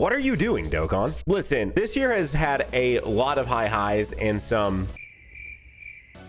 What are you doing, Dokan? Listen, this year has had a lot of high highs and some,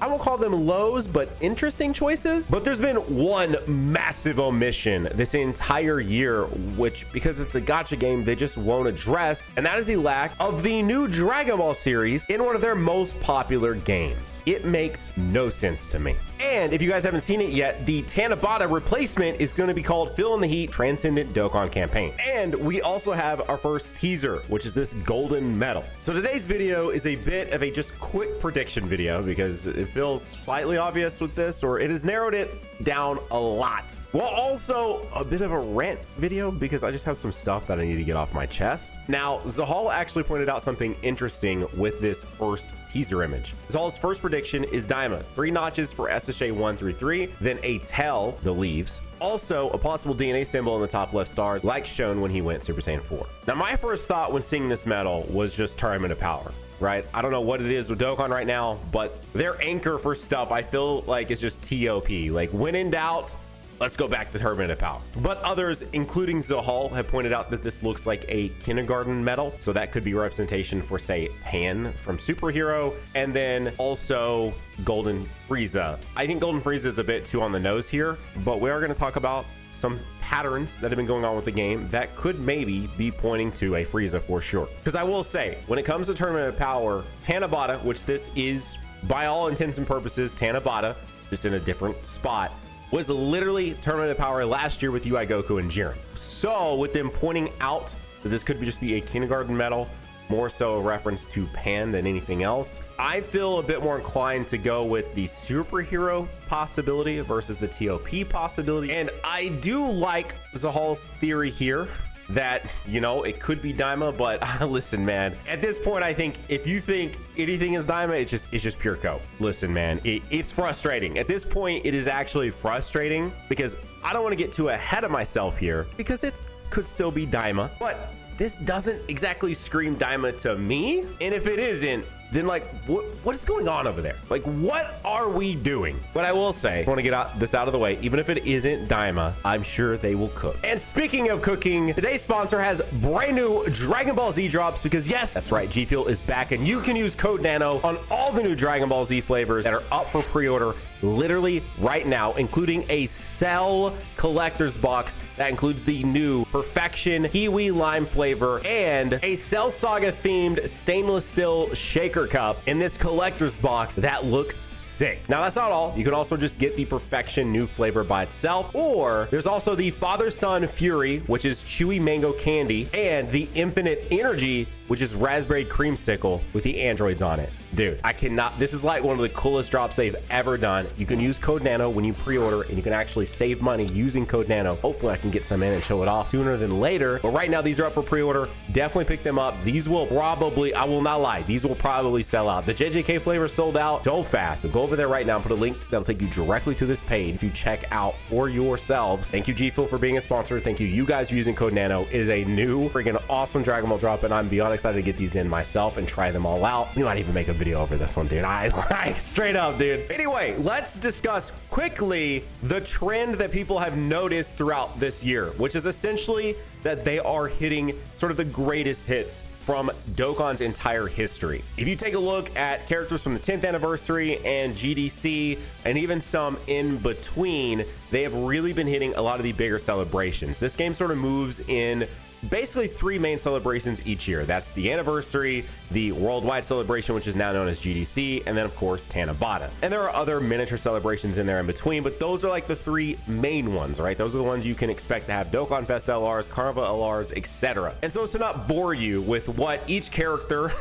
I won't call them lows, but interesting choices. But there's been one massive omission this entire year, which, because it's a gacha game, they just won't address. And that is the lack of the new Dragon Ball series in one of their most popular games. It makes no sense to me. And if you guys haven't seen it yet, the Tanabata replacement is going to be called Fill in the Heat Transcendent Dokkan Campaign. And we also have our first teaser, which is this golden medal. So today's video is a bit of a just quick prediction video because it feels slightly obvious with this, or it has narrowed it down a lot. Well, also a bit of a rant video because I just have some stuff that I need to get off my chest. Now, Zahal actually pointed out something interesting with this first teaser image. Zahal's first prediction is Daima, 3 notches for SSA 1 through 3, then a tail, the leaves. Also, a possible DNA symbol in the top left stars, like shown when he went Super Saiyan 4. Now, my first thought when seeing this medal was just Tournament of Power, right? I don't know what it is with Dokkan right now, but their anchor for stuff, I feel like it's just TOP. Like, when in doubt, let's go back to Tournament of Power. But others, including Zahal, have pointed out that this looks like a kindergarten medal. So that could be representation for, say, Han from Superhero, and then also Golden Frieza. I think Golden Frieza is a bit too on the nose here, but we are going to talk about some patterns that have been going on with the game that could maybe be pointing to a Frieza for sure. Because I will say, when it comes to Tournament of Power, Tanabata, which this is by all intents and purposes Tanabata, just in a different spot, was literally Tournament of Power last year with UI Goku and Jiren. So with them pointing out that this could just be a kindergarten medal, more so a reference to Pan than anything else, I feel a bit more inclined to go with the superhero possibility versus the TOP possibility. And I do like Zahal's theory here that, you know, it could be Daima, but listen, man, at this point, I think if you think anything is Daima, it's just pure co. Listen, man, it's frustrating. At this point, it is actually frustrating because I don't want to get too ahead of myself here because it could still be Daima, but this doesn't exactly scream Daima to me. And if it isn't, then like what is going on over there? Like, what are we doing? But I will say, I want to get this out of the way, even if it isn't Daima, I'm sure they will cook. And speaking of cooking, today's sponsor has brand new Dragon Ball Z drops because yes, that's right, GFuel is back and you can use code NANO on all the new Dragon Ball Z flavors that are up for pre-order literally right now, including a Cell collector's box that includes the new Perfection Kiwi Lime flavor and a Cell Saga themed stainless steel shaker cup in this collector's box that looks sick. Now, that's not all. You can also just get the Perfection new flavor by itself, or there's also the Father Son Fury, which is chewy mango candy, and the Infinite Energy, which is raspberry creamsicle with the androids on it. Dude, I cannot, this is like one of the coolest drops they've ever done. You can use code NANO when you pre-order and you can actually save money using code NANO. Hopefully I can get some in and show it off sooner than later. But right now these are up for pre-order. Definitely pick them up. These will probably, I will not lie, these will probably sell out. The JJK flavor sold out so fast. So go over there right now and put a link that'll take you directly to this page to check out for yourselves. Thank you, GFuel, for being a sponsor. Thank you, you guys, for using code NANO. It is a new freaking awesome Dragon Ball drop and I'm beyond excited to get these in myself and try them all out. We might even make a video over this one, dude. I straight up, dude. Anyway, let's discuss quickly the trend that people have noticed throughout this year, which is essentially that they are hitting sort of the greatest hits from Dokkan's entire history. If you take a look at characters from the 10th anniversary and GDC and even some in between, they have really been hitting a lot of the bigger celebrations. This game sort of moves in basically 3 main celebrations each year. That's the anniversary, the worldwide celebration, which is now known as GDC, and then of course Tanabata. And there are other miniature celebrations in there in between, but those are like the 3 main ones, right? Those are the ones you can expect to have Dokkan Fest LRs, Carnival LRs, etc. And so as to not bore you with what each character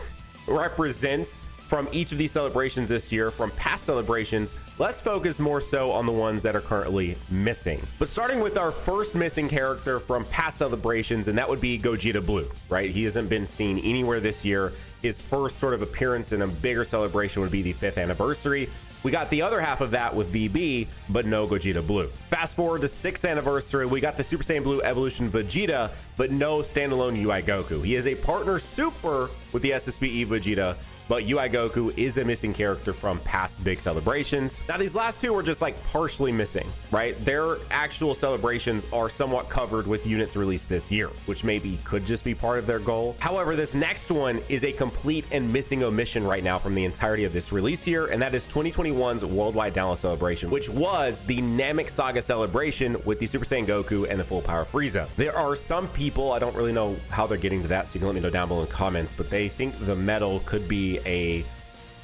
represents from each of these celebrations this year, from past celebrations, let's focus more so on the ones that are currently missing. But starting with our first missing character from past celebrations, and that would be Gogeta Blue, right? He hasn't been seen anywhere this year. His first sort of appearance in a bigger celebration would be the 5th anniversary. We got the other half of that with VB, but no Gogeta Blue. Fast forward to 6th anniversary, we got the Super Saiyan Blue Evolution Vegeta, but no standalone UI Goku. He is a partner super with the SSBE Vegeta, but UI Goku is a missing character from past big celebrations. Now, these last two are just like partially missing, right? Their actual celebrations are somewhat covered with units released this year, which maybe could just be part of their goal. However, this next one is a complete and missing omission right now from the entirety of this release year, and that is 2021's Worldwide Download Celebration, which was the Namek Saga celebration with the Super Saiyan Goku and the Full Power Frieza. There are some people, I don't really know how they're getting to that, so you can let me know down below in the comments, but they think the medal could be a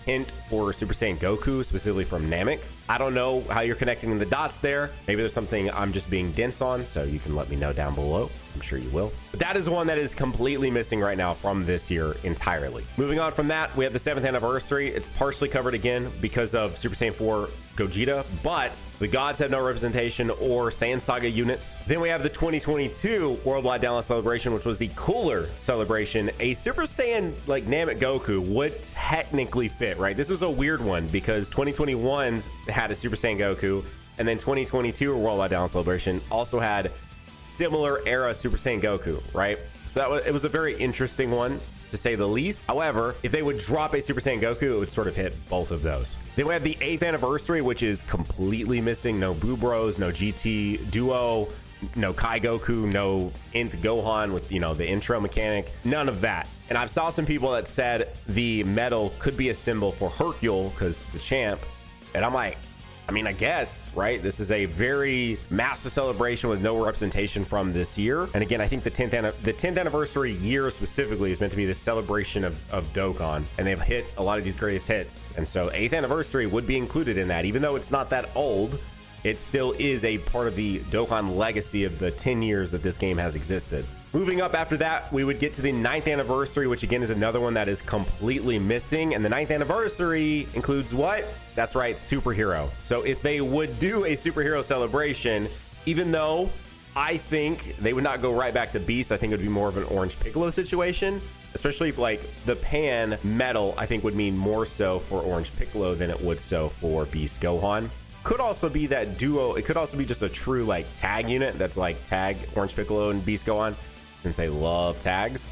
hint for Super Saiyan Goku, specifically from Namek. I don't know how you're connecting the dots there. Maybe there's something I'm just being dense on, so you can let me know down below. I'm sure you will. But that is one that is completely missing right now from this year entirely. Moving on from that, we have the 7th anniversary. It's partially covered again because of Super Saiyan 4 Gogeta, but the gods have no representation or Saiyan Saga units. Then we have the 2022 Worldwide Download Celebration, which was the cooler celebration. A Super Saiyan like Namek Goku would technically fit, right? This was a weird one because 2021's had a Super Saiyan Goku, and then 2022 Worldwide Download Celebration also had similar era Super Saiyan Goku, right? So it was a very interesting one, to say the least. However, if they would drop a Super Saiyan Goku, it would sort of hit both of those. Then we have the 8th anniversary, which is completely missing. No Boo Bros, no GT Duo, no Kai Goku, no Nth Gohan with, you know, the intro mechanic, none of that. And I've saw some people that said the medal could be a symbol for Hercule because the champ, and I'm like, I mean, I guess, right? This is a very massive celebration with no representation from this year. And again, I think the 10th anniversary year specifically is meant to be the celebration of Dokan, and they've hit a lot of these greatest hits. And so 8th anniversary would be included in that. Even though it's not that old, it still is a part of the Dokkan legacy of the 10 years that this game has existed. Moving up after that, we would get to the 9th anniversary, which again is another one that is completely missing. And the 9th anniversary includes what? That's right, superhero. So if they would do a superhero celebration, even though I think they would not go right back to Beast, I think it would be more of an Orange Piccolo situation, especially if like the Pan medal, I think would mean more so for Orange Piccolo than it would so for Beast Gohan. Could also be that duo. It could also be just a true like tag unit that's like tag Orange Piccolo and Beast Gohan, since they love tags.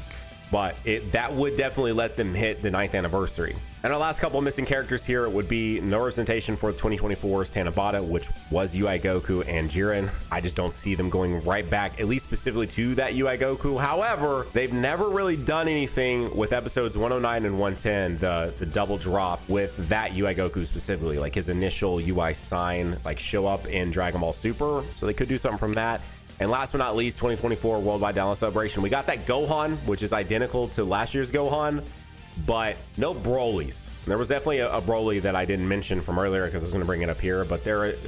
But that would definitely let them hit the 9th anniversary. And our last couple of missing characters here would be no representation for 2024's Tanabata, which was UI Goku and Jiren. I just don't see them going right back, at least specifically to that UI Goku. However, they've never really done anything with episodes 109 and 110, the double drop with that UI Goku specifically, like his initial UI sign, like show up in Dragon Ball Super. So they could do something from that. And last but not least, 2024 Worldwide Download Celebration. We got that Gohan, which is identical to last year's Gohan, but no Brolys. There was definitely a Broly that I didn't mention from earlier because I was going to bring it up here. But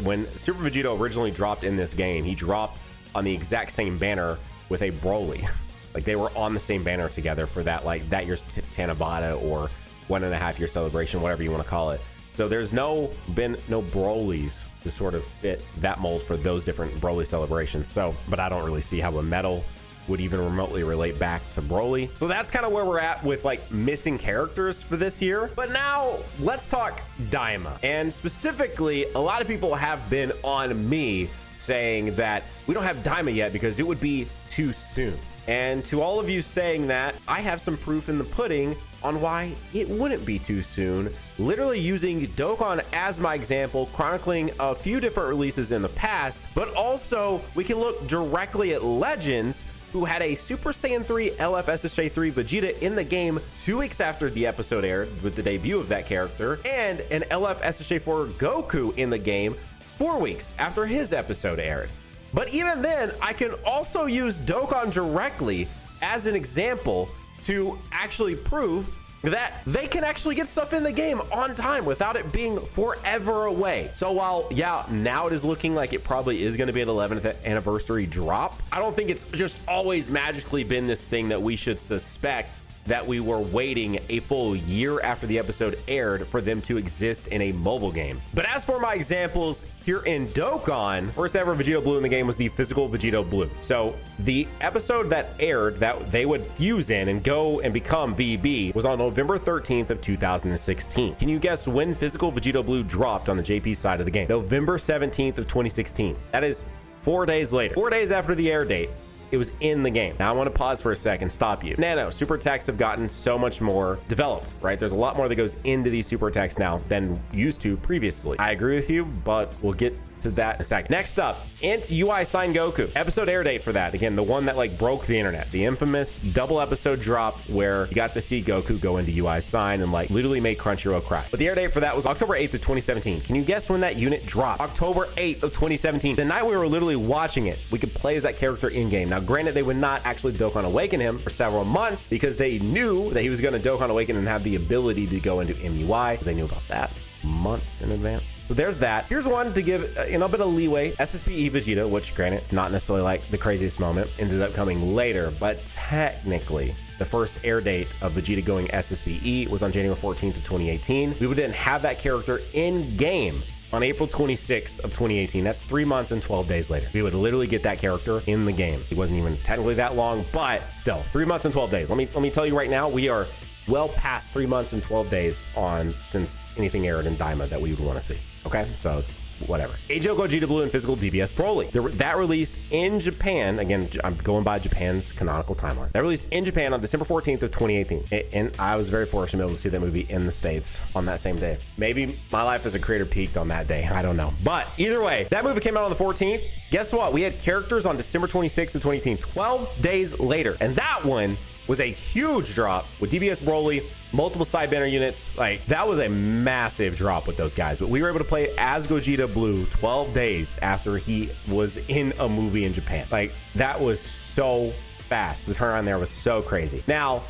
when Super Vegito originally dropped in this game, he dropped on the exact same banner with a Broly. Like they were on the same banner together for that, like that year's Tanabata or 1.5 year celebration, whatever you want to call it. So there's been no Brolys to sort of fit that mold for those different Broly celebrations. So, but I don't really see how a medal would even remotely relate back to Broly. So that's kind of where we're at with like missing characters for this year. But now let's talk Daima. And specifically, a lot of people have been on me saying that we don't have Daima yet because it would be too soon. And to all of you saying that, I have some proof in the pudding on why it wouldn't be too soon, literally using Dokkan as my example, chronicling a few different releases in the past, but also we can look directly at Legends, who had a Super Saiyan 3 LFSSJ3 Vegeta in the game 2 weeks after the episode aired with the debut of that character, and an LFSSJ4 Goku in the game 4 weeks after his episode aired. But even then, I can also use Dokkan directly as an example to actually prove that they can actually get stuff in the game on time without it being forever away. So while, yeah, now it is looking like it probably is going to be an 11th anniversary drop, I don't think it's just always magically been this thing that we should suspect that we were waiting a full year after the episode aired for them to exist in a mobile game. But as for my examples here in Dokkan, first ever Vegito Blue in the game was the physical Vegito Blue. So the episode that aired that they would fuse in and go and become VB was on November 13th of 2016. Can you guess when physical Vegito Blue dropped on the JP side of the game? November 17th of 2016. That is 4 days later, 4 days after the air date. it was in the game. Now I want to pause for a second, stop you. Nano, super attacks have gotten so much more developed, right? There's a lot more that goes into these super attacks now than used to previously. I agree with you, but we'll get to that in a second. Next up, Int UI Sign Goku. Episode air date for that. Again, the one that like broke the internet. The infamous double episode drop where you got to see Goku go into UI Sign and like literally make Crunchyroll cry. But the air date for that was October 8th of 2017. Can you guess when that unit dropped? October 8th of 2017. The night we were literally watching it, we could play as that character in game. Now, granted, they would not actually Dokkan Awaken him for several months because they knew that he was going to Dokkan Awaken and have the ability to go into MUI because they knew about that months in advance. So there's that. Here's one to give a bit of leeway. SSPE Vegeta, which granted, it's not necessarily like the craziest moment, ended up coming later, but technically the first air date of Vegeta going SSPE was on January 14th of 2018. We would then have that character in game on April 26th of 2018. That's 3 months and 12 days later. We would literally get that character in the game. It wasn't even technically that long, but still 3 months and 12 days. Let me tell you right now, we are well past 3 months and 12 days on since anything aired in Daima that we would want to see. Okay, so whatever. Eijo Gogeta Blue and Physical DBS Broly. That released in Japan. Again, I'm going by Japan's canonical timeline. That released in Japan on December 14th of 2018. And I was very fortunate to be able to see that movie in the States on that same day. Maybe my life as a creator peaked on that day. I don't know. But either way, that movie came out on the 14th. Guess what? We had characters on December 26th of 2018, 12 days later. And that one was a huge drop with DBS Broly, multiple side banner units. Like, that was a massive drop with those guys. But we were able to play as Gogeta Blue 12 days after he was in a movie in Japan. Like, that was so fast. The turnaround there was so crazy. Now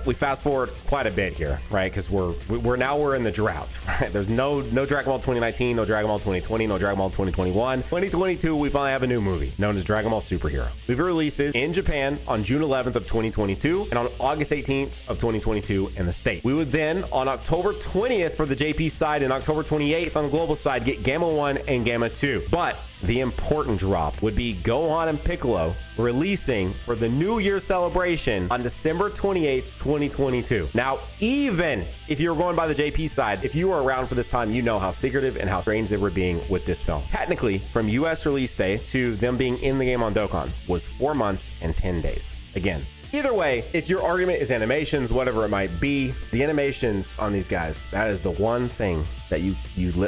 we fast forward quite a bit here, right? Because we're in the drought, right? There's no Dragon Ball 2019, no Dragon Ball 2020, no Dragon Ball 2021. 2022, we finally have a new movie known as Dragon Ball Superhero. We've releases in Japan on June 11th of 2022 and on August 18th of 2022 in the States. We would then on October 20th for the JP side and October 28th on the global side get Gamma 1 and Gamma 2. But the important drop would be Gohan and Piccolo releasing for the New Year celebration on December 28th, 2022. Now, even if you're going by the JP side, if you were around for this time, you know how secretive and how strange they were being with this film. Technically, from US release day to them being in the game on Dokkan was 4 months and 10 days. Again, either way, if your argument is animations, whatever it might be, the animations on these guys, that is the one thing that you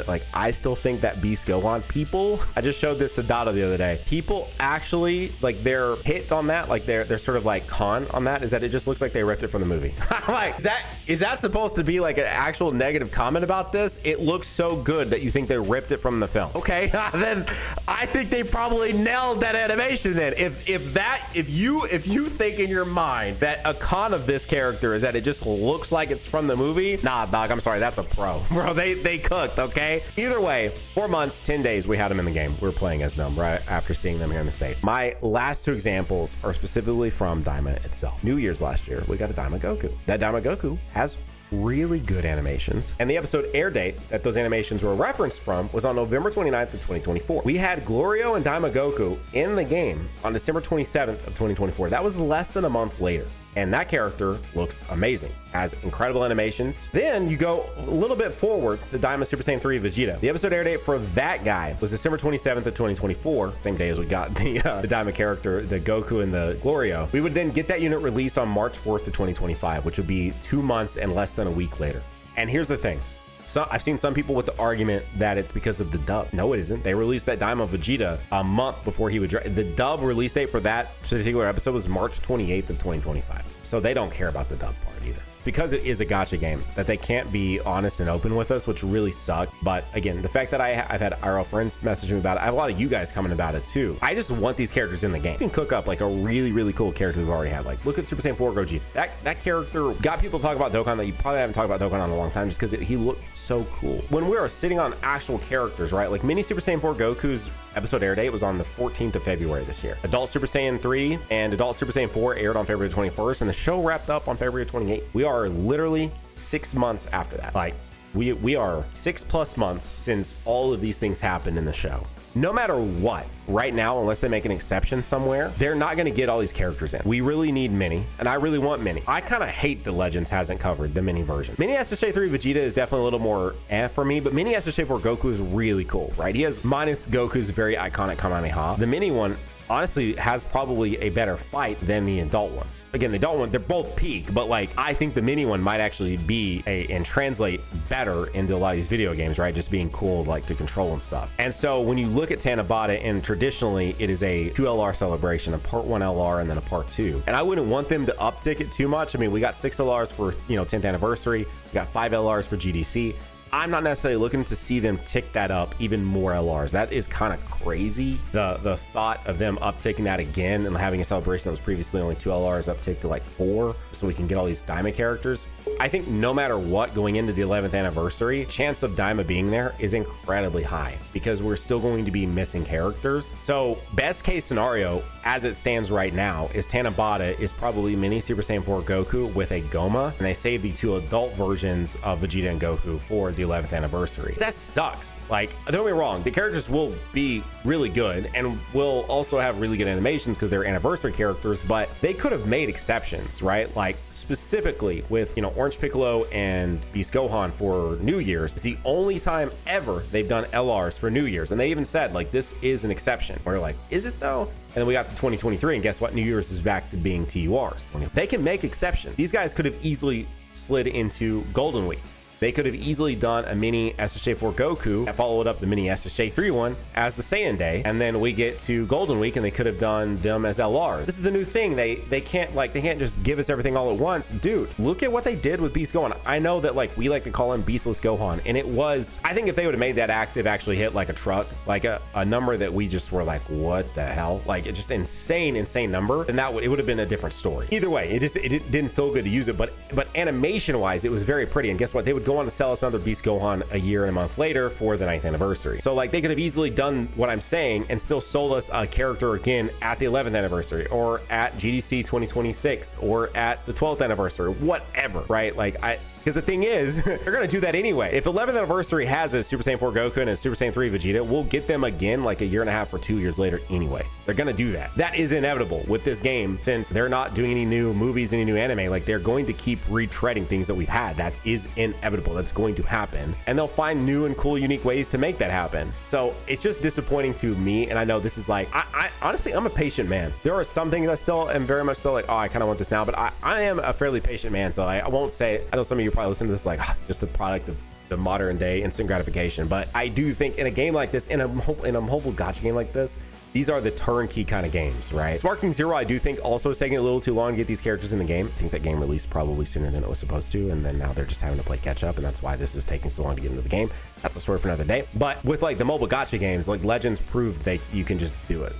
like. I still think that Beast Gohan, people, I just showed this to Dada the other day, people actually like their hit on that, like they're sort of like con on that is that it just looks like they ripped it from the movie. I'm like, is that supposed to be like an actual negative comment about this? It looks so good that you think they ripped it from the film. Okay, then I think they probably nailed that animation. Then if you think in your mind that a con of this character is that it just looks like it's from the movie, nah, dog, I'm sorry, that's a pro, bro. They cooked. Okay, either way, 4 months 10 days we had them in the game. We were playing as them right after seeing them here in the States. My last two examples are specifically from Daima itself. New Year's last year we got a Daima Goku. That Daima Goku has really good animations, and the episode air date that those animations were referenced from was on November 29th of 2024. We had Glorio and Daima Goku in the game on December 27th of 2024. That was less than a month later, and that character looks amazing, has incredible animations. Then you go a little bit forward to Daima Super Saiyan 3 Vegeta. The episode air date for that guy was December 27th of 2024, same day as we got the Daima character, the Goku and the Glorio. We would then get that unit released on March 4th of 2025, which would be 2 months and less than a week later. And here's the thing. So I've seen some people with the argument that it's because of the dub. No, it isn't. They released that Daima Vegeta a month before he would the dub release date for that particular episode was March 28th of 2025. So they don't care about the dub part either. Because it is a gacha game that they can't be honest and open with us, which really sucked. But again, the fact that I've had IRL friends message me about it, I have a lot of you guys coming about it too. I just want these characters in the game. You can cook up like a really, really cool character we've already had. Like, look at Super Saiyan 4 Gogeta. That character got people to talk about Dokan that you probably haven't talked about Dokan in a long time just because he looked so cool. When we were sitting on actual characters, right? Like mini Super Saiyan 4 Goku's episode air date was on the 14th of February this year. Adult Super Saiyan 3 and Adult Super Saiyan 4 aired on February 21st, and the show wrapped up on February 28th. We are literally 6 months after that. Like, we are 6+ months since all of these things happened in the show. No matter what, right now, unless they make an exception somewhere, they're not going to get all these characters in. We really need Mini, and I really want Mini. I kind of hate that Legends hasn't covered the Mini version. Mini SSJ 3 Vegeta is definitely a little more for me, but Mini SSJ 4 Goku is really cool, right? He has minus Goku's very iconic Kamehameha. The Mini one honestly has probably a better fight than the adult one. Again, the adult one, they're both peak, but like I think the mini one might actually be and translate better into a lot of these video games, right? Just being cool, like to control and stuff. And so when you look at Tanabata, and traditionally it is a 2 LR celebration, a part 1 LR and then a part 2. And I wouldn't want them to uptick it too much. I mean, we got 6 LRs for, you know, 10th anniversary. We got 5 LRs for GDC. I'm not necessarily looking to see them tick that up even more LRs. That is kind of crazy. The thought of them uptaking that again and having a celebration that was previously only 2 LRs uptick to like 4 so we can get all these Daima characters. I think no matter what, going into the 11th anniversary, chance of Daima being there is incredibly high because we're still going to be missing characters. So best case scenario as it stands right now is Tanabata is probably mini Super Saiyan 4 Goku with a Goma, and they save the 2 adult versions of Vegeta and Goku for the 11th anniversary. That sucks. Like, don't get me wrong, the characters will be really good and will also have really good animations because they're anniversary characters, but they could have made exceptions, right? Like specifically with, you know, Orange Piccolo and Beast Gohan for New Year's. It's the only time ever they've done LRs for New Year's, and they even said like this is an exception. We're like, is it though? And then we got to 2023, and guess what? New Year's is back to being TURs. They can make exceptions. These guys could have easily slid into Golden Week. They could have easily done a mini SSJ4 Goku that followed up the mini SSJ3 one as the Saiyan Day, and then we get to Golden Week and they could have done them as LRs. This is the new thing. They can't just give us everything all at once. Dude, look at what they did with Beast Gohan. I know that like we like to call him Beastless Gohan, and it was, I think if they would have made that active actually hit like a truck, like a number that we just were like, what the hell? Like it just insane number, and it would have been a different story. Either way, it didn't feel good to use it, but animation wise, it was very pretty. And guess what? They would go on to sell us another Beast Gohan a year and a month later for the 9th anniversary. So like they could have easily done what I'm saying and still sold us a character again at the 11th anniversary or at GDC 2026 or at the 12th anniversary, whatever, right? Like because the thing is, they're going to do that anyway. If 11th anniversary has a Super Saiyan 4 Goku and a Super Saiyan 3 Vegeta, we'll get them again like a year and a half or 2 years later anyway. They're going to do that. That is inevitable with this game since they're not doing any new movies, any new anime. Like they're going to keep retreading things that we've had. That is inevitable. That's going to happen. And they'll find new and cool, unique ways to make that happen. So it's just disappointing to me. And I know this is like, I honestly, I'm a patient man. There are some things I still am very much so like, oh, I kind of want this now, but I am a fairly patient man. So I won't say, I know some of you probably listen to this like just a product of the modern day instant gratification, but I do think in a game like this, in a mobile gacha game like this, these are the turnkey kind of games, right? Sparking Zero, I do think also is taking a little too long to get these characters in the game. I think that game released probably sooner than it was supposed to, and then now they're just having to play catch up, and that's why this is taking so long to get into the game. That's a story for another day. But with like the mobile gacha games, like Legends proved you can just do it.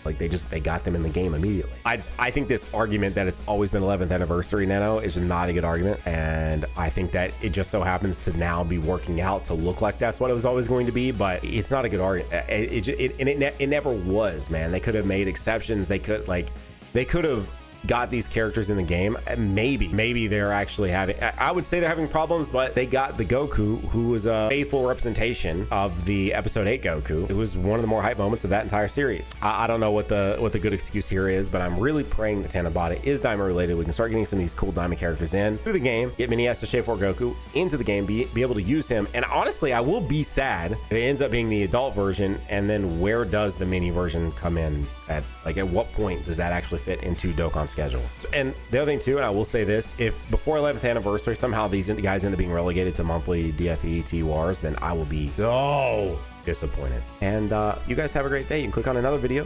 Like they got them in the game immediately. I think this argument that it's always been 11th anniversary Nano is not a good argument, and I think that it just so happens to now be working out to look like that's what it was always going to be, but it's not a good argument. It never was, man. They could have made exceptions. They could have got these characters in the game. Maybe they're actually having, I would say they're having problems, but they got the Goku, who was a faithful representation of the episode 8 Goku. It was one of the more hype moments of that entire series. I don't know what the good excuse here is, but I'm really praying that Tanabata is Daima related. We can start getting some of these cool Daima characters in through the game, get mini SSJ4 Goku into the game, be able to use him. And honestly, I will be sad if it ends up being the adult version, and then where does the mini version come in at what point does that actually fit into Dokan's schedule? And the other thing too, and I will say this, if before 11th anniversary somehow these guys end up being relegated to monthly DFE TURs, then I will be so disappointed. And you guys have a great day. You can click on another video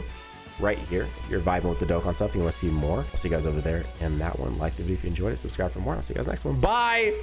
right here if you're vibing with the Dokan stuff, you want to see more. I'll see you guys over there in that one. Like the video if you enjoyed it, subscribe for more. I'll see you guys next one. Bye.